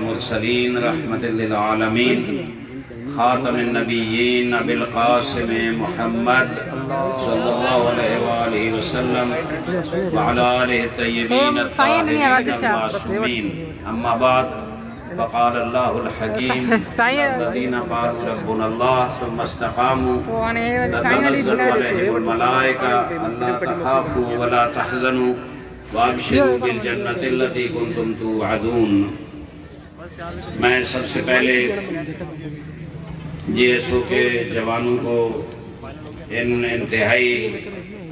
المرسلین رحمت للعالمین خاتم النبیین ابی القاسم محمد صلی اللہ علیہ وآلہ وسلم وعلی آلہ الطیبین الطاہرین المعصومین اما بعد فقال اللہ الحکیم الذین قالوا ربنا اللہ ثم استقاموا تتنزل علیہم الملائکہ الا تخافوا ولا تحزنوا وابشروا بالجنۃ التی کنتم توعدون۔ میں سب سے پہلے جی ایس او کے جوانوں کو ان انتہائی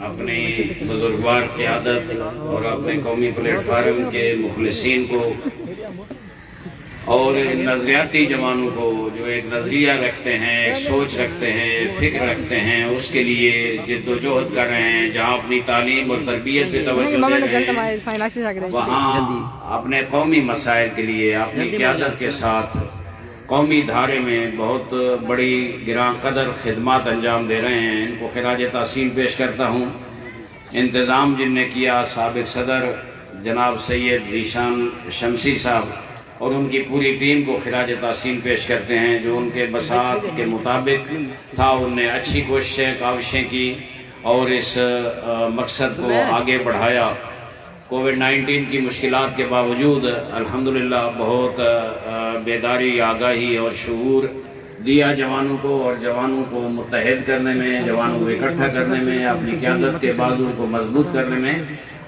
اپنی بزرگوار قیادت اور اپنے قومی پلیٹ فارم کے مخلصین کو اور ان نظریاتی جوانوں کو جو ایک نظریہ رکھتے ہیں، ایک سوچ رکھتے ہیں، فکر رکھتے ہیں، اس کے لیے جد و جہد کر رہے ہیں، جہاں اپنی تعلیم اور تربیت پہ توجہ دے رہے ہیں، وہاں اپنے قومی مسائل کے لیے اپنی قیادت کے ساتھ قومی دھارے میں بہت بڑی گراں قدر خدمات انجام دے رہے ہیں۔ ان کو خراج تحسین پیش کرتا ہوں۔ انتظام جن نے کیا سابق صدر جناب سید ذیشان شمسی صاحب اور ان کی پوری ٹیم کو خراج تحسین پیش کرتے ہیں، جو ان کے بساط کے مطابق تھا، انہوں نے اچھی کاوشیں کی اور اس مقصد کو آگے بڑھایا۔ کووڈ-19 کی مشکلات کے باوجود الحمدللہ بہت بیداری، آگاہی اور شعور دیا جوانوں کو، اور جوانوں کو متحد کرنے میں، جوانوں کو اکٹھا کرنے میں، اپنی قیادت کے بازو کو مضبوط کرنے میں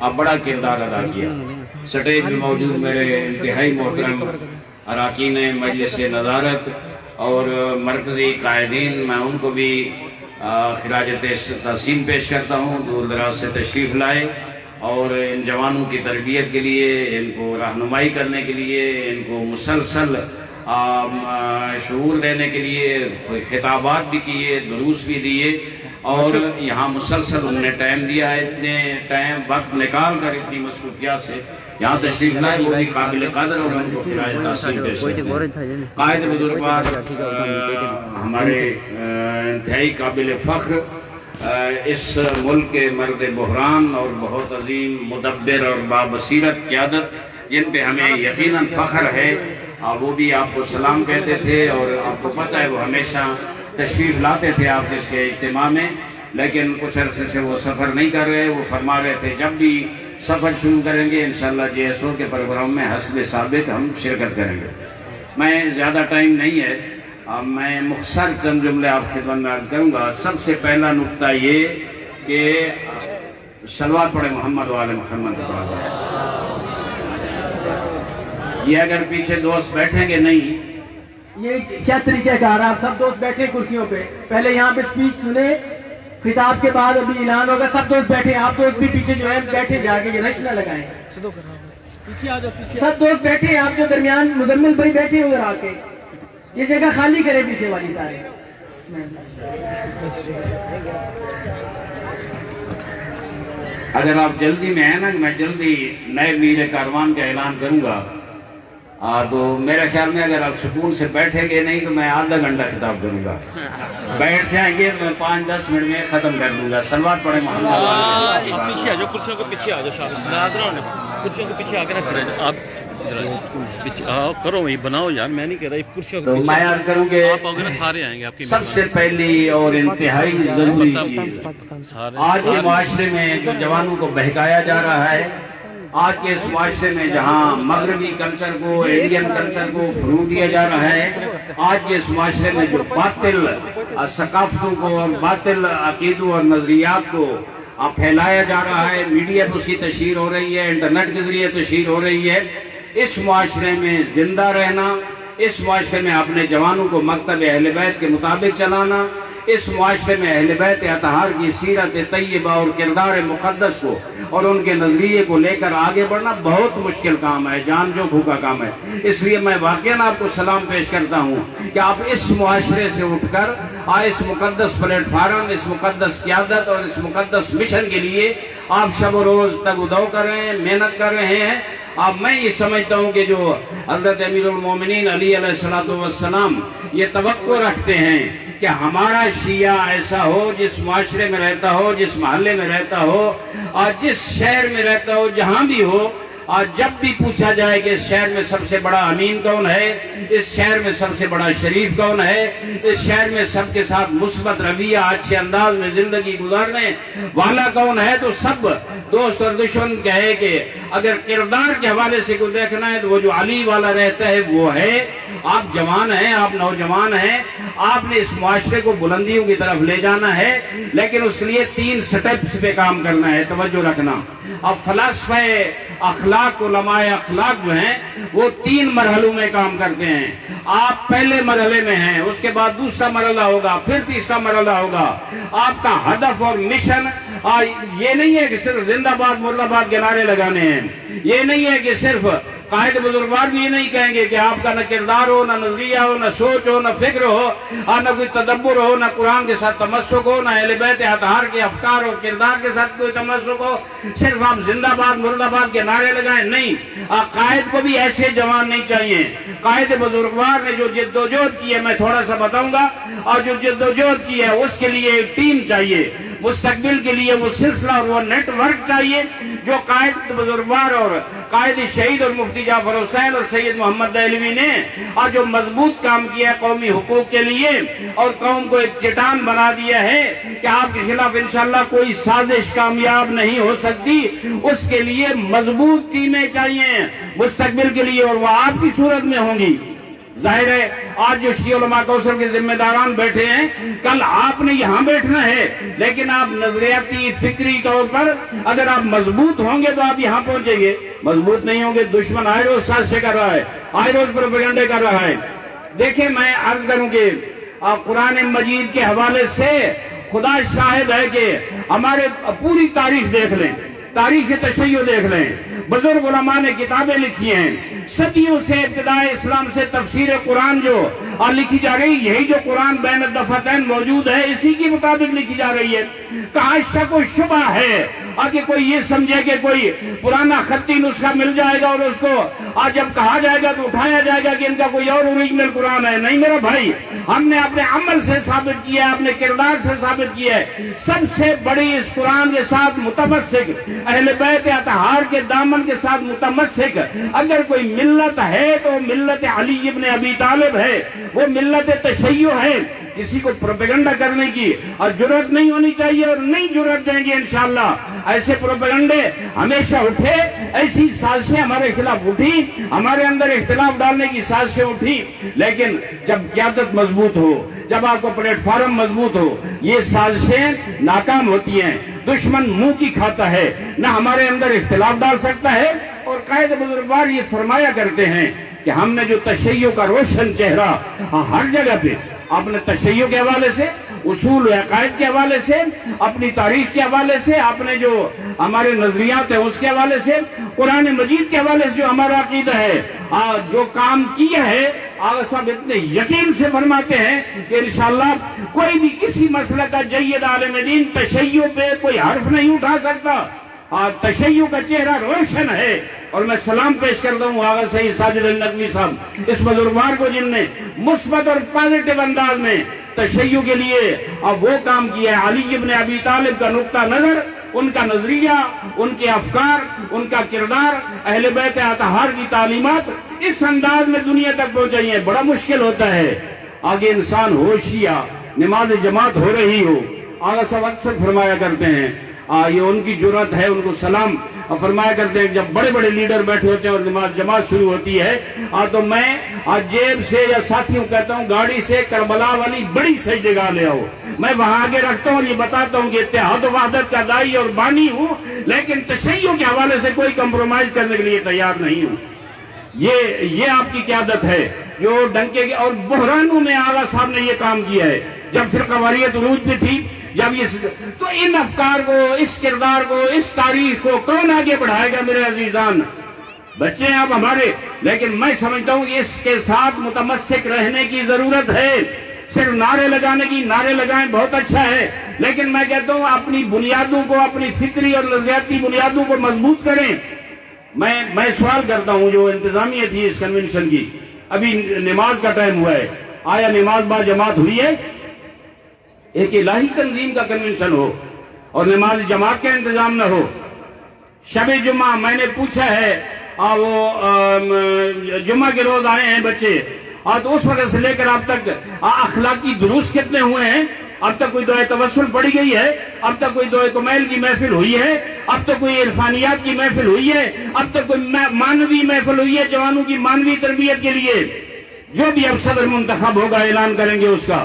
اب بڑا کردار ادا کیا۔ سٹیج میں موجود میرے انتہائی محترم اراکین مجلس نظارت اور مرکزی قائدین، میں ان کو بھی خراج تحسین پیش کرتا ہوں، دور دراز سے تشریف لائے اور ان جوانوں کی تربیت کے لیے، ان کو رہنمائی کرنے کے لیے، ان کو مسلسل شعور دینے کے لیے خطابات بھی کیے، دروس بھی دیے، اور یہاں مسلسل انہوں نے ٹائم دیا ہے، اتنے وقت نکال کر اتنی مصروفیات سے یہاں تشریف لائے، وہ بھی قابل قدر اور ان کو خراج تحسین پیش کرتے ہیں۔ قائد بزرگوار ہمارے انتہائی قابل فخر اس ملک کے مرد بحران اور بہت عظیم مدبر اور بابصیرت قیادت، جن پہ ہمیں یقیناً فخر ہے، وہ بھی آپ کو سلام کہتے تھے، اور آپ کو پتہ ہے وہ ہمیشہ تشریف لاتے تھے آپ کے اس کے اجتماع میں، لیکن کچھ عرصے سے وہ سفر نہیں کر رہے۔ وہ فرما رہے تھے جب بھی سفر شروع کریں گے انشاءاللہ جی ایس او کے پروگرام میں حسب سابق ہم شرکت کریں گے۔ میں زیادہ ٹائم نہیں ہے، میں مختصر چند جملے آپ خدمت میں عرض کروں گا۔ سب سے پہلا نقطہ یہ کہ صلوات پڑھے محمد و آل محمد۔ یہ اگر پیچھے دوست بیٹھیں گے نہیں، یہ کیا طریقہ کار ہے؟ آپ سب دوست بیٹھے کرسیوں پہ، پہلے یہاں پہ سپیچ سنے، خطاب کے بعد ابھی اعلان ہوگا، سب دوست بیٹھے، آپ دوست بھی پیچھے جو ہے بیٹھے، جا کے یہ رش نہ لگائیں، سب دوست بیٹھے، آپ جو درمیان مزمل بھائی بیٹھے ادھر آ کے یہ جگہ خالی کرے پیچھے والی سارے۔ اگر آپ جلدی میں ہیں نا، میں جلدی نئے میر کاروان کا اعلان کروں گا، تو میرے خیال میں اگر آپ سکون سے بیٹھیں گے نہیں تو میں آدھا گھنٹہ خطاب کروں گا، بیٹھ جائیں گے میں 5-10 منٹ میں ختم کر دوں گا۔ صلوات پڑھے محمد۔ پیچھے آ جاؤ، کرسیوں کے پیچھے آ جاؤ، کرسیوں کے پیچھے آ کے رکھ رہے ہیں آپ، کرو وہی بناؤ یار، میں نہیں کہہ رہا کرسیوں تو میں عرض کروں کہ آپ آؤ گے نا سارے آئیں گے آپ کی۔ سب سے پہلی اور انتہائی ضروری چیز آج کے معاشرے میں جو جوانوں کو بہکایا جا رہا ہے، آج کے اس معاشرے میں جہاں مغربی کلچر کو، انڈین کلچر کو فروغ دیا جا رہا ہے، آج کے اس معاشرے میں جو باطل ثقافتوں کو اور باطل عقیدوں اور نظریات کو پھیلایا جا رہا ہے، میڈیا پہ اس کی تشہیر ہو رہی ہے، انٹرنیٹ کے ذریعے تشہیر ہو رہی ہے، اس معاشرے میں زندہ رہنا، اس معاشرے میں اپنے جوانوں کو مکتب اہل بیت کے مطابق چلانا، اس معاشرے میں اہل بیت اطہار کی سیرت طیبہ اور کردار مقدس کو اور ان کے نظریے کو لے کر آگے بڑھنا بہت مشکل کام ہے، جان جو بھوکا کام ہے۔ اس لیے میں واقعاً آپ کو سلام پیش کرتا ہوں کہ آپ اس معاشرے سے اٹھ کر اس مقدس پلیٹ فارم، اس مقدس قیادت اور اس مقدس مشن کے لیے آپ شب و روز تگ و دو کر رہے ہیں، محنت کر رہے ہیں۔ اب میں یہ سمجھتا ہوں کہ جو حضرت امیر المومنین علی علیہ السلام یہ توقع رکھتے ہیں کہ ہمارا شیعہ ایسا ہو، جس معاشرے میں رہتا ہو، جس محلے میں رہتا ہو اور جس شہر میں رہتا ہو، جہاں بھی ہو، آج جب بھی پوچھا جائے کہ اس شہر میں سب سے بڑا امین کون ہے، اس شہر میں سب سے بڑا شریف کون ہے، اس شہر میں سب کے ساتھ مثبت رویہ اچھے انداز میں زندگی گزارنے والا کون ہے، تو سب دوست اور دشمن کہے کہ اگر کردار کے حوالے سے کوئی دیکھنا ہے تو وہ جو علی والا رہتا ہے وہ ہے۔ آپ جوان ہیں، آپ نوجوان ہیں، آپ نے اس معاشرے کو بلندیوں کی طرف لے جانا ہے، لیکن اس کے لیے 3 سٹیپس پہ کام کرنا ہے، توجہ رکھنا۔ اب فلسفہ اخلاق، علماء اخلاق جو ہیں وہ 3 مرحلوں میں کام کرتے ہیں۔ آپ پہلے مرحلے میں ہیں، اس کے بعد دوسرا مرحلہ ہوگا، پھر تیسرا مرحلہ ہوگا۔ آپ کا ہدف اور مشن یہ نہیں ہے کہ صرف زندہ باد مرد آباد کے نعرے لگانے ہیں، یہ نہیں ہے کہ صرف قائد بزرگوار بھی یہ نہیں کہیں گے کہ آپ کا نہ کردار ہو، نہ نظریہ ہو، نہ سوچ ہو، نہ فکر ہو، نہ کوئی تدبر ہو، نہ قرآن کے ساتھ تمسک ہو، نہ اہل بیت اطہار کے افکار اور کردار کے ساتھ کوئی تمسک ہو، صرف آپ زندہ باد مرد آباد کے نعرے لگائیں، نہیں۔ قائد کو بھی ایسے جوان نہیں چاہیے۔ قائد بزرگوار نے جو جد و جہد کی ہے میں تھوڑا سا بتاؤں گا، اور جو جد و جہد کی ہے اس کے لیے ایک ٹیم چاہیے، مستقبل کے لیے وہ سلسلہ اور وہ نیٹ ورک چاہیے جو قائد بزرگوار اور قائد شہید اور مفتی جعفر حسین اور سید محمد دہلوی نے اور جو مضبوط کام کیا ہے قومی حقوق کے لیے اور قوم کو ایک چٹان بنا دیا ہے کہ آپ کے خلاف انشاءاللہ کوئی سازش کامیاب نہیں ہو سکتی، اس کے لیے مضبوط ٹیمیں چاہیے مستقبل کے لیے، اور وہ آپ کی صورت میں ہوں گی۔ ظاہر ہے آج جو شیعہ علماء کوثر کے ذمہ داران بیٹھے ہیں، کل آپ نے یہاں بیٹھنا ہے، لیکن آپ نظریاتی فکری طور پر اگر آپ مضبوط ہوں گے تو آپ یہاں پہنچیں گے، مضبوط نہیں ہوں گے دشمن آئے روز سازشیں کر رہا ہے، آئے روز پروپیگنڈے کر رہا ہے۔ دیکھیں میں عرض کروں کہ قرآن مجید کے حوالے سے خدا شاہد ہے کہ ہمارے پوری تاریخ دیکھ لیں، تاریخ تشیع دیکھ لیں، بزرگ علماء نے کتابیں لکھی ہیں، صدیوں سے ابتدائے اسلام سے تفسیر قرآن جو لکھی جا رہی، یہی جو قرآن بین الدفتین موجود ہے اسی کے مطابق لکھی جا رہی ہے۔ کہاں شک و شبہ ہے آگے کوئی یہ سمجھے کہ کوئی پرانا خطی نسخہ مل جائے گا اور اس کو آج جب کہا جائے گا تو اٹھایا جائے گا کہ ان کا کوئی اور اوریجنل قرآن ہے؟ نہیں میرا بھائی، ہم نے اپنے عمل سے ثابت کیا ہے، اپنے کردار سے ثابت کیا ہے۔ سب سے بڑی اس قرآن کے ساتھ متمسک، اہل بیت اطہار کے دامن کے ساتھ متمسک اگر کوئی ملت ہے تو ملت علی ابن ابی طالب ہے، وہ ملت تشیع ہے۔ کسی کو پروپیگنڈا کرنے کی اور جرات نہیں ہونی چاہیے، اور نہیں جرات دیں گے انشاءاللہ۔ ایسے پروپیگنڈے ہمیشہ اٹھے، ایسی سازشیں ہمارے خلاف اٹھی، ہمارے اندر اختلاف ڈالنے کی سازشیں اٹھی، لیکن جب قیادت مضبوط ہو، جب آپ کو پلیٹ فارم مضبوط ہو، یہ سازشیں ناکام ہوتی ہیں۔ دشمن منہ کی کھاتا ہے، نہ ہمارے اندر اختلاف ڈال سکتا ہے۔ اور قائد بزرگوار یہ فرمایا کرتے ہیں کہ ہم نے جو تشیع کا روشن چہرہ ہر جگہ پہ اپنے تشیع کے حوالے سے، اصول و عقائد کے حوالے سے، اپنی تاریخ کے حوالے سے، اپنے جو ہمارے نظریات ہیں اس کے حوالے سے، قرآن مجید کے حوالے سے جو ہمارا عقیدہ ہے، جو کام کیا ہے، آغا صاحب اتنے یقین سے فرماتے ہیں کہ انشاءاللہ کوئی بھی کسی مسئلہ کا جید عالم دین تشیع پہ کوئی حرف نہیں اٹھا سکتا۔ تشیع کا چہرہ روشن ہے۔ اور میں سلام پیش کرتا ہوں آغا سید ساجد الندوی صاحب، اس بزرگوار کو جن نے مثبت اور پازیٹیو انداز میں تشیع کے لیے اب وہ کام کیا ہے۔ علی ابن ابی طالب کا نقطہ نظر، ان کا نظریہ، ان کے افکار، ان کا کردار، اہل بیت اطہار کی تعلیمات اس انداز میں دنیا تک پہنچائی ہیں۔ بڑا مشکل ہوتا ہے آگے انسان ہوشیا نماز جماعت ہو رہی ہو، آغا صاحب اکثر فرمایا کرتے ہیں، یہ ان کی جرات ہے، ان کو سلام فرمایا کرتے ہیں، جب بڑے بڑے لیڈر بیٹھے ہوتے ہیں اور نماز جماعت شروع ہوتی ہے تو میں جیب سے یا ساتھیوں کہتا ہوں گاڑی سے کربلا والی بڑی سجدگاہ لے آؤ، میں وہاں آگے رکھتا ہوں اور یہ بتاتا ہوں کہ اتحاد و وحدت کا دائی اور بانی ہوں، لیکن تشیع کے حوالے سے کوئی کمپرومائز کرنے کے لیے تیار نہیں ہوں۔ یہ آپ کی قیادت ہے جو ڈنکے کے اور بحرانوں میں آغا صاحب نے یہ کام کیا ہے۔ جب فرقہ واریت عروج پہ تھی، جب تو ان افکار کو، اس کردار کو، اس تاریخ کو کون آگے بڑھائے گا میرے عزیزان؟ بچے ہیں آپ ہمارے، لیکن میں سمجھتا ہوں کہ اس کے ساتھ متمسک رہنے کی ضرورت ہے۔ صرف نعرے لگانے کی، نعرے لگائیں بہت اچھا ہے، لیکن میں کہتا ہوں اپنی بنیادوں کو، اپنی فکری اور نظریاتی بنیادوں کو مضبوط کریں۔ میں سوال کرتا ہوں جو انتظامیہ تھی اس کنونشن کی، ابھی نماز کا ٹائم ہوا ہے، آیا نماز با جماعت ہوئی ہے؟ ایک الہی تنظیم کا کنونشن ہو اور نماز جماعت کا انتظام نہ ہو۔ شب جمعہ میں نے پوچھا ہے وہ جمعہ کے روز آئے ہیں بچے، اور تو اس وقت سے لے کر اب تک اخلاقی دروس کتنے ہوئے ہیں؟ اب تک کوئی دعائے توسل پڑھی گئی ہے؟ اب تک کوئی دعائے کمیل کی محفل ہوئی ہے؟ اب تک کوئی عرفانیات کی محفل ہوئی ہے؟ اب تک کوئی مانوی محفل ہوئی ہے جوانوں کی مانوی تربیت کے لیے؟ جو بھی اب صدر منتخب ہوگا اعلان کریں گے اس کا۔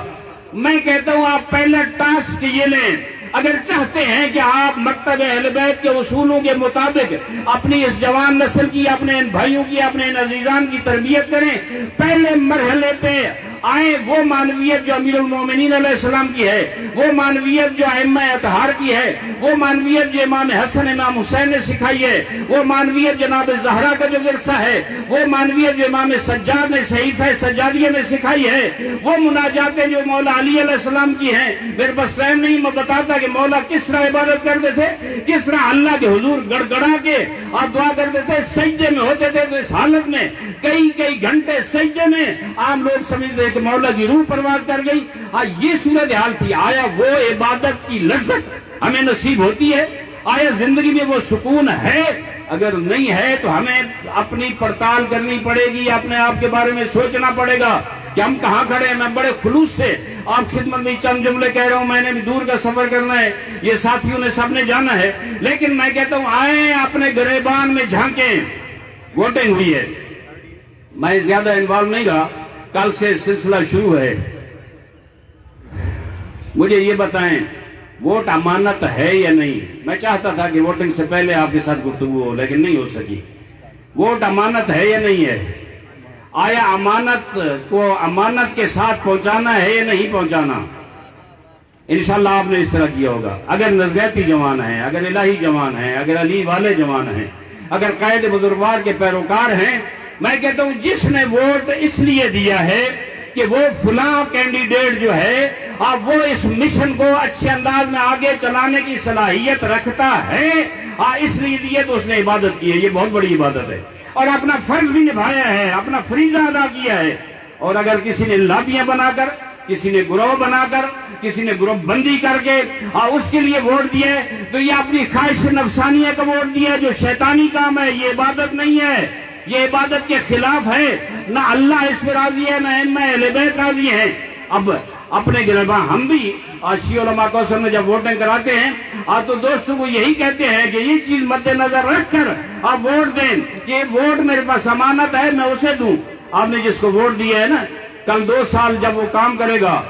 میں کہتا ہوں آپ پہلا ٹاسک یہ لیں، اگر چاہتے ہیں کہ آپ مکتب اہل بیت کے اصولوں کے مطابق اپنی اس جوان نسل کی، اپنے ان بھائیوں کی، اپنے ان عزیزان کی تربیت کریں، پہلے مرحلے پہ آئیں وہ معنویت جو امیر المومنین علیہ السلام کی ہے، وہ معنویت جو ائمہ اطہار کی ہے، وہ معنویت جو امام حسن امام حسین نے سکھائی ہے، وہ معنویت جناب زہرا کا جو ورثہ ہے، وہ معنویت جو امام سجاد نے صحیفہ سجادیہ میں سکھائی ہے، وہ مناجاتیں جو مولا علی علیہ السلام کی ہیں۔ میرے پاس ٹائم نہیں، میں بتاتا کہ مولا کس طرح عبادت کرتے تھے، کس طرح اللہ کے حضور گڑ گڑا کے آپ دعا کرتے تھے، سجدے میں ہوتے تھے، تو اس حالت میں کئی گھنٹے سجدے میں عام لوگ سمجھتے کہ مولا کی روح پرواز کر گئی۔ یہ صورتحال تھی۔ آیا وہ عبادت کی لذت ہمیں نصیب ہوتی ہے؟ آیا زندگی میں وہ سکون ہے؟ اگر نہیں ہے تو ہمیں اپنی پڑتال کرنی پڑے گی، اپنے آپ کے بارے میں سوچنا پڑے گا کہ ہم کہاں کھڑے ہیں۔ میں بڑے خلوص سے آپ خدمت میں چند جملے کہہ رہا ہوں، میں نے بھی دور کا سفر کرنا ہے، یہ ساتھیوں نے سب نے جانا ہے، لیکن میں کہتا ہوں آئیں اپنے گریبان میں جھانکیں۔ ووٹنگ ہوئی ہے، میں زیادہ انوالو نہیں رہا، کل سے سلسلہ شروع ہے۔ مجھے یہ بتائیں ووٹ امانت ہے یا نہیں؟ میں چاہتا تھا کہ ووٹنگ سے پہلے آپ کے ساتھ گفتگو ہو، لیکن نہیں ہو سکی۔ ووٹ امانت ہے یا نہیں ہے؟ آیا امانت کو امانت کے ساتھ پہنچانا ہے یا نہیں پہنچانا؟ انشاءاللہ آپ نے اس طرح کیا ہوگا۔ اگر نزغیتی جوان ہیں، اگر الہی جوان ہیں، اگر علی والے جوان ہیں، اگر قائد بزرگوار کے پیروکار ہیں، میں کہتا ہوں جس نے ووٹ اس لیے دیا ہے کہ وہ فلاں کینڈیڈیٹ جو ہے وہ اس مشن کو اچھے انداز میں آگے چلانے کی صلاحیت رکھتا ہے، اس لیے دیے تو اس نے عبادت کی ہے۔ یہ بہت بڑی عبادت ہے، اور اپنا فرض بھی نبھایا ہے، اپنا فریضہ ادا کیا ہے۔ اور اگر کسی نے لابیاں بنا کر، کسی نے گروہ بنا کر، کسی نے گروہ بندی کر کے اس کے لیے ووٹ دیا ہے، تو یہ اپنی خواہش نفسانیہ کا ووٹ دیا ہے، جو شیطانی کام ہے۔ یہ عبادت نہیں ہے، یہ عبادت کے خلاف ہے۔ نہ اللہ اس پہ راضی ہے، نہ ائمہ اہل بیت راضی ہیں۔ اب اپنے گرباں ہم بھی شیعہ علماء کوثر میں جب ووٹنگ کراتے ہیں تو دوستوں کو یہی کہتے ہیں کہ یہ چیز مد نظر رکھ کر آپ ووٹ دیں کہ یہ ووٹ میرے پاس امانت ہے، میں اسے دوں۔ آپ نے جس کو ووٹ دیا ہے نا، کل 2 سال جب وہ کام کرے گا،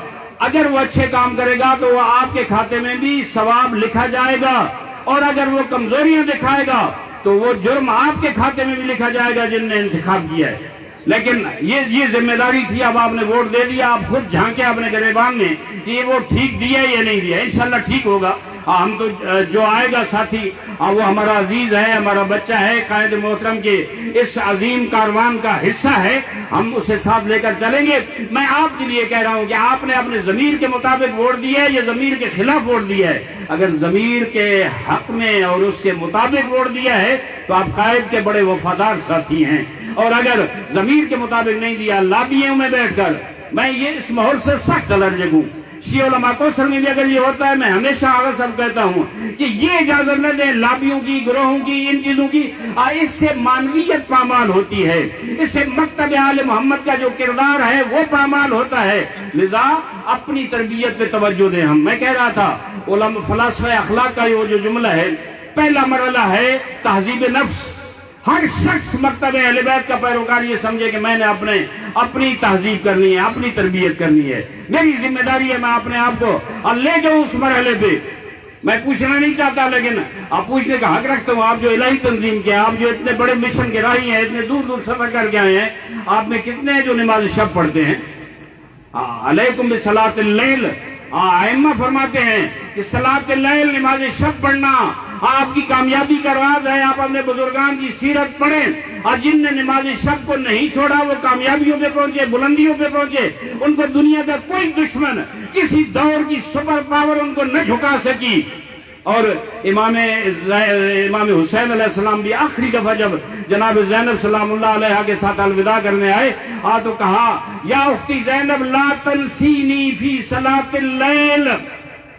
اگر وہ اچھے کام کرے گا تو وہ آپ کے کھاتے میں بھی ثواب لکھا جائے گا، اور اگر وہ کمزوریاں دکھائے گا تو وہ جرم آپ کے کھاتے میں بھی لکھا جائے گا جن نے انتخاب کیا ہے۔ لیکن یہ ذمہ داری تھی، اب آپ نے ووٹ دے دیا، آپ خود جھانکے اپنے گریبان میں کہ یہ ووٹ ٹھیک دیا یا نہیں دیا۔ انشاءاللہ ٹھیک ہوگا۔ ہم تو جو آئے گا ساتھی وہ ہمارا عزیز ہے، ہمارا بچہ ہے، قائد محترم کے اس عظیم کاروان کا حصہ ہے، ہم اسے ساتھ لے کر چلیں گے۔ میں آپ کے لیے کہہ رہا ہوں کہ آپ نے اپنے ضمیر کے مطابق ووٹ دیا ہے یا ضمیر کے خلاف ووٹ دیا ہے؟ اگر ضمیر کے حق میں اور اس کے مطابق ووٹ دیا ہے تو آپ قائد کے بڑے وفادار ساتھی ہیں، اور اگر ضمیر کے مطابق نہیں دیا، لابیوں میں بیٹھ کر، میں یہ اس ماحول سے سخت الرجک ہوں۔ شیعہ علماء کوثر میں بھی اگر یہ ہوتا ہے، میں ہمیشہ آغا صاحب کہتا ہوں کہ یہ اجازت نہ دیں لابیوں کی، گروہوں کی، ان چیزوں کی۔ اس سے معنویت پامال ہوتی ہے، اس سے مکتب آل محمد کا جو کردار ہے وہ پامال ہوتا ہے۔ لذا اپنی تربیت پہ توجہ دیں۔ میں کہہ رہا تھا علماء فلاسفہ اخلاق کا یہ جو جملہ ہے، پہلا مرحلہ ہے تہذیب نفس۔ ہر شخص مکتب اہل بیت کا پیروکار یہ سمجھے کہ میں نے اپنی تہذیب کرنی ہے، اپنی تربیت کرنی ہے، میری ذمہ داری ہے، میں اپنے آپ کو لے جاؤں اس مرحلے پہ۔ میں پوچھنا نہیں چاہتا، لیکن آپ پوچھنے کا حق رکھتا ہوں۔ آپ جو الہی تنظیم کے، آپ جو اتنے بڑے مشن کے راہی ہیں، اتنے دور دور سفر کر کے آئے ہیں، آپ میں کتنے جو نماز شب پڑھتے ہیں؟ علیکم بصلاۃ اللیل۔ ائمہ فرماتے ہیں کہ صلاۃ اللیل، نماز شب پڑھنا آپ کی کامیابی کا راز ہے۔ آپ اپنے بزرگان کی سیرت پڑھیں، اور جن نے نماز شب کو نہیں چھوڑا وہ کامیابیوں پہ پہنچے، بلندیوں پہ پہنچے۔ ان کو دنیا کا کوئی دشمن، کسی دور کی سپر پاور ان کو نہ جھکا سکی۔ اور امام حسین علیہ السلام بھی آخری دفعہ جب جناب زینب سلام اللہ علیہ کے ساتھ الوداع کرنے آئے تو کہا یا اختی زینب لا تنسینی فی صلاۃ اللیل۔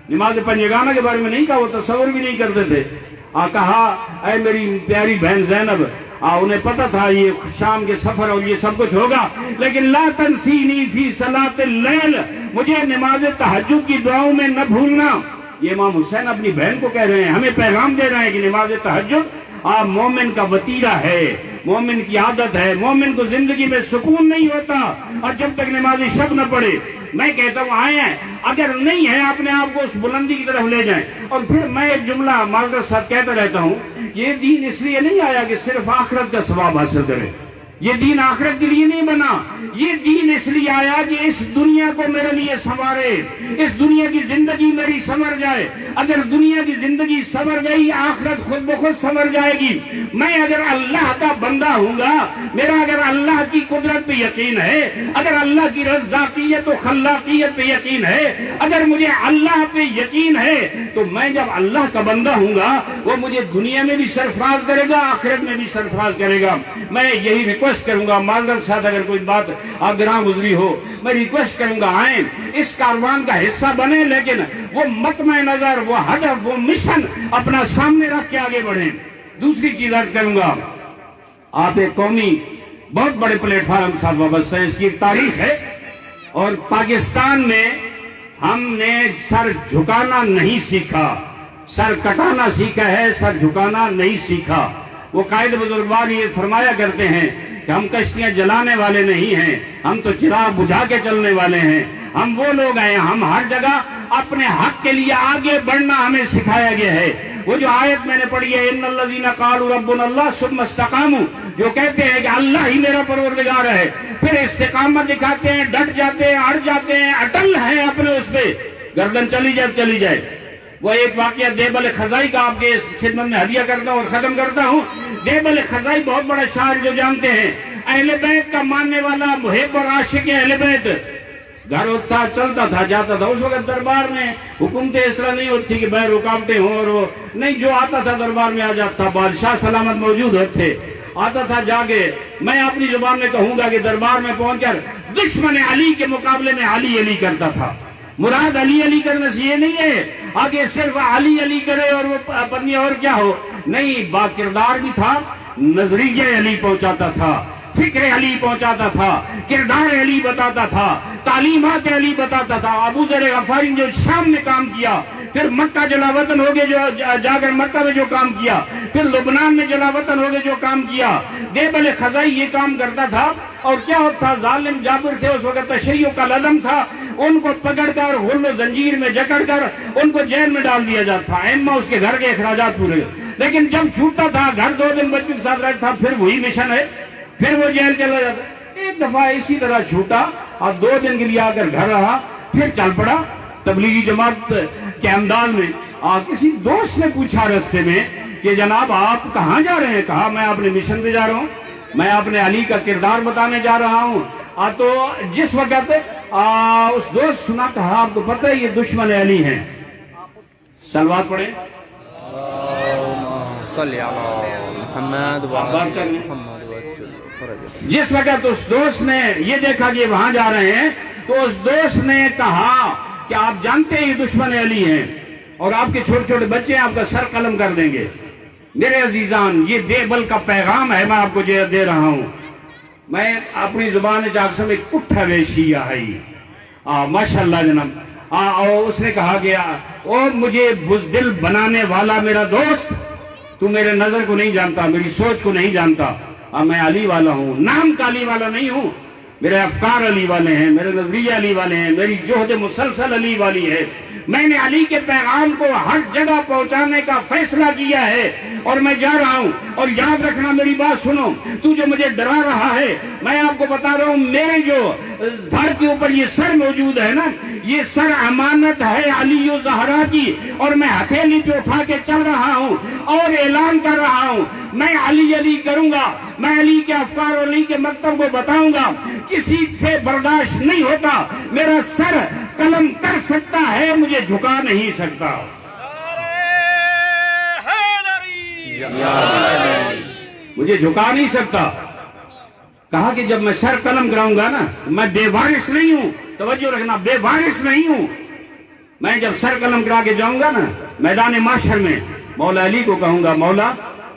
نماز پنجگانہ کے بارے میں نہیں کہا، وہ تصور بھی نہیں کرتے تھے۔ کہا اے میری پیاری بہن زینب، انہیں پتہ تھا یہ شام کے سفر اور یہ سب کچھ ہوگا، لیکن لا تنسینی فی صلاۃ اللیل، مجھے نماز تہجد کی دعاؤں میں نہ بھولنا۔ یہ امام حسین اپنی بہن کو کہہ رہے ہیں، ہمیں پیغام دے رہے ہیں کہ نماز تہجد مومن کا وطیرہ ہے، مومن کی عادت ہے۔ مومن کو زندگی میں سکون نہیں ہوتا اور جب تک نماز شب نہ پڑھے۔ میں کہتا ہوں آئے ہیں، اگر نہیں ہے اپنے آپ کو اس بلندی کی طرف لے جائیں۔ اور پھر میں ایک جملہ معذرت صاحب کہتا رہتا ہوں، یہ دین اس لیے نہیں آیا کہ صرف آخرت کا ثواب حاصل کرے، یہ دین آخرت کے لیے نہیں بنا، یہ دین اس لیے آیا کہ اس دنیا کو میرے لیے سنوارے، اس دنیا کی زندگی میری سنور جائے۔ اگر دنیا کی زندگی سنور گئی، آخرت خود بخود سنور جائے گی۔ میں اگر اللہ کا بندہ ہوں گا، میرا اگر اللہ کی قدرت پہ یقین ہے، اگر اللہ کی رزاقیت و خلاقیت پہ یقین ہے، اگر مجھے اللہ پہ یقین ہے، تو میں جب اللہ کا بندہ ہوں گا، وہ مجھے دنیا میں بھی سرفراز کرے گا، آخرت میں بھی سرفراز کرے گا۔ میں یہی ریکویسٹ کروں گا، معذرت ساتھ اگر کوئی بات آپ گراں گزری ہو، میں ریکویسٹ کروں گا آئیں اس کاروان کا حصہ بنیں، لیکن وہ مطمع نظر، وہ ہدف، وہ مشن اپنا سامنے رکھ کے آگے بڑھیں۔ دوسری چیز عرض کروں گا، آپ ایک قومی بہت بڑے پلیٹ فارم کے ساتھ وابستہ ہیں، اس کی ایک تاریخ ہے، اور پاکستان میں ہم نے سر جھکانا نہیں سیکھا، سر کٹانا سیکھا ہے، سر جھکانا نہیں سیکھا۔ وہ قائد بزرگوار یہ فرمایا کرتے ہیں کہ ہم کشتیاں جلانے والے نہیں ہیں، ہم تو چراغ بجھا کے چلنے والے ہیں۔ ہم وہ لوگ ہیں، ہم ہر جگہ اپنے حق کے لیے آگے بڑھنا ہمیں سکھایا گیا ہے۔ وہ جو آیت میں نے پڑھی ہے، ان الذین قالوا ربنا اللہ ثم استقاموا، جو کہتے ہیں کہ اللہ ہی میرا پروردگار ہے، پھر استقامت دکھاتے ہیں، ڈٹ جاتے ہیں، اڑ جاتے ہیں، اٹل ہیں اپنے اس پہ، گردن چلی جائے چلی جائے۔ وہ ایک واقعہ دیبل خزائی کا آپ کے خدمت میں ہدیہ کرتا ہوں اور ختم کرتا ہوں۔ دیبل خزائی بہت بڑا شاعر جو جانتے ہیں، اہل بیت کا ماننے والا، محب اور عاشق اہل بیت، گھر تھا، چلتا تھا، جاتا تھا۔ اس وقت دربار میں حکومتیں اس طرح نہیں ہوتی کہ بغیر رکاوٹیں ہوں، اور نہیں، جو آتا تھا دربار میں آ جاتا تھا، بادشاہ سلامت موجود ہوتے، آتا تھا جا کے۔ میں اپنی زبان میں کہوں گا کہ دربار میں پہنچ کر دشمن علی کے مقابلے میں علی علی کرتا تھا۔ مراد علی علی کرنے سے یہ نہیں ہے آگے صرف علی علی کرے اور وہ پتنی اور کیا ہو، نہیں، با کردار بھی تھا، نظریہ علی پہنچاتا تھا، فکر علی پہنچاتا تھا، کردار علی بتاتا تھا، تعلیمات علی بتاتا تھا۔ ابو ذر غفاری جو شام میں کام کیا، پھر مکہ جلا وطن ہو گئے، جو جا کر مکہ میں جو کام کیا، پھر لبنان میں جلا وطن ہو گئے جو کام کیا، دیبل خزائی یہ کام کرتا تھا۔ اور کیا ہوتا، ظالم جابر تھے اس وقت، تشیع کا لدم تھا، ان کو پکڑ کر غل و زنجیر میں جکڑ کر ان کو جیل میں ڈال دیا جاتا تھا، اما اس کے گھر کے اخراجات پورے۔ لیکن جب چھوٹتا تھا، گھر 2 دن بچوں کے ساتھ رہتا تھا، پھر وہی مشن ہے، پھر وہ جیل چلا جاتا۔ ایک دفعہ اسی طرح چھوٹا اور 2 دن کے لیے آ کر گھر رہا، پھر چل پڑا تبلیغی جماعت کے انداز میں۔ کسی دوست نے پوچھا رستے میں کہ جناب آپ کہاں جا رہے ہیں؟ کہا میں اپنے مشن پہ جا رہا ہوں، میں اپنے علی کا کردار بتانے جا رہا ہوں۔ تو جس وقت اس دوست سنا، کہا آپ کو پتہ ہے یہ دشمن علی ہیں، صلوات پڑھیں۔ جس وقت اس دوست نے یہ دیکھا کہ وہاں جا رہے ہیں، تو اس دوست نے کہا کہ آپ جانتے ہیں یہ دشمن علی ہیں اور آپ کے چھوٹے چھوٹے بچے آپ کا سر قلم کر دیں گے۔ میرے عزیزان، یہ دیبل کا پیغام ہے، میں آپ کو دے رہا ہوں۔ میں اپنی زبان چاکسم میں کٹھا ویشی آئی، ماشاءاللہ جناب۔ اور اس نے کہا کہ او مجھے بزدل بنانے والا میرا دوست، تو میرے نظر کو نہیں جانتا، میری سوچ کو نہیں جانتا، میں علی والا ہوں، نام کا علی والا نہیں ہوں، میرے افکار علی والے ہیں، میرے نظریہ علی والے ہیں، میری جہد مسلسل علی والی ہے۔ میں نے علی کے پیغام کو ہر جگہ پہنچانے کا فیصلہ کیا ہے اور میں جا رہا ہوں۔ اور یاد رکھنا، میری بات سنو، تو جو مجھے ڈرا رہا ہے، میں آپ کو بتا رہا ہوں، میرے جو دھڑ کے اوپر یہ سر موجود ہے نا، یہ سر امانت ہے علی و زہرا کی، اور میں ہتھیلی پہ اٹھا کے چل رہا ہوں اور اعلان کر رہا ہوں، میں علی علی کروں گا، میں علی کے افکار اور علی کے مکتب کو بتاؤں گا۔ کسی سے برداشت نہیں ہوتا، میرا سر قلم کر سکتا ہے، مجھے جھکا نہیں سکتا۔ مجھے جھکا نہیں سکتا۔ کہا کہ جب میں سر قلم کراؤں گا نا، میں بے وارث نہیں ہوں، توجہ رکھنا، بے وارث نہیں ہوں۔ میں جب سر قلم کرا کے جاؤں گا نا میدان محشر میں، مولا علی کو کہوں گا، مولا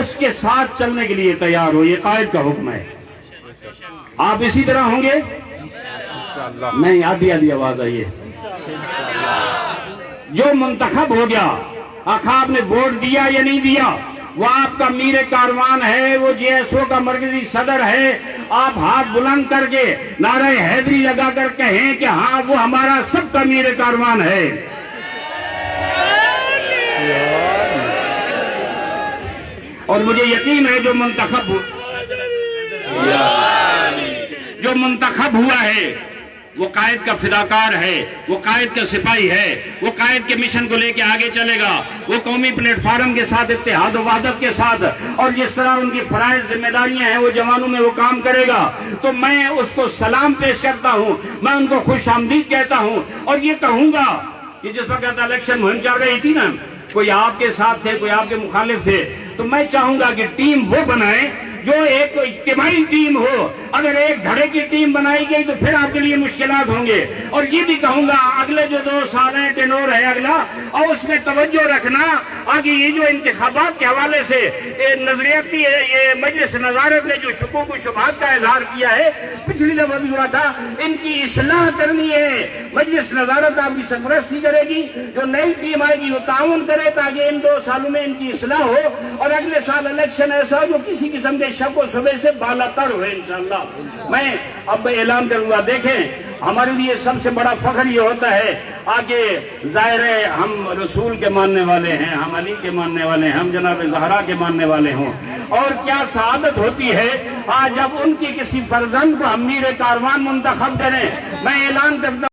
اس کے ساتھ چلنے کے لیے تیار ہو. یہ قائد کا حکم ہے. آپ اسی طرح ہوں گے؟ نہیں، آدھی آواز آئیے. جو منتخب ہو گیا، آخا آپ نے ووٹ دیا یا نہیں دیا، وہ آپ کا میر کاروان ہے، وہ جے ایس او کا مرکزی صدر ہے. آپ ہاتھ بلند کر کے نعرہ حیدری لگا کر کہیں کہ ہاں وہ ہمارا سب کا میر کاروان ہے. اور مجھے یقین ہے جو منتخب ہوا ہے وہ قائد کا فداکار ہے، وہ قائد کا سپاہی ہے، وہ قائد کے مشن کو لے کے آگے چلے گا، وہ قومی پلیٹ فارم کے ساتھ اتحاد و وحدت کے ساتھ اور جس طرح ان کی فرائض ذمہ داریاں ہیں وہ جوانوں میں وہ کام کرے گا. تو میں اس کو سلام پیش کرتا ہوں، میں ان کو خوش آمدید کہتا ہوں. اور یہ کہوں گا کہ جس وقت الیکشن مہم چل رہی تھی نا، کوئی آپ کے ساتھ تھے، کوئی آپ کے مخالف تھے، تو میں چاہوں گا کہ ٹیم وہ بنائیں جو ایک اجتماعی ٹیم ہو. اگر ایک دھڑے کی ٹیم بنائی گئی تو پھر آپ کے لیے مشکلات ہوں گے. اور یہ بھی کہوں گا اگلے جو 2 سال ہیں، ٹینور ہے اگلا، اور اس میں توجہ رکھنا. آگے یہ جو انتخابات کے حوالے سے نظریاتی یہ مجلس نظارت نے جو شکوک و شبہات کا اظہار کیا ہے، پچھلی دفعہ بھی ہوا تھا، ان کی اصلاح کرنی ہے. مجلس نظارت آپ کی سرپرستی کرے گی، جو نئی ٹیم آئے گی وہ تعاون کرے تاکہ ان 2 سالوں میں ان کی اصلاح ہو اور اگلے سال الیکشن ایسا ہو جو کسی قسم کے شک و شبہ سے بالا تر ہوئے انشاءاللہ. میں اب اعلان کروں گا. دیکھیں، ہمارے لیے سب سے بڑا فخر یہ ہوتا ہے، آگے ظاہر ہے ہم رسول کے ماننے والے ہیں، ہم علی کے ماننے والے ہیں، ہم جناب زہرا کے ماننے والے ہوں. اور کیا سعادت ہوتی ہے آج جب ان کی کسی فرزند کو ہم میر کاروان منتخب کریں. میں اعلان کرتا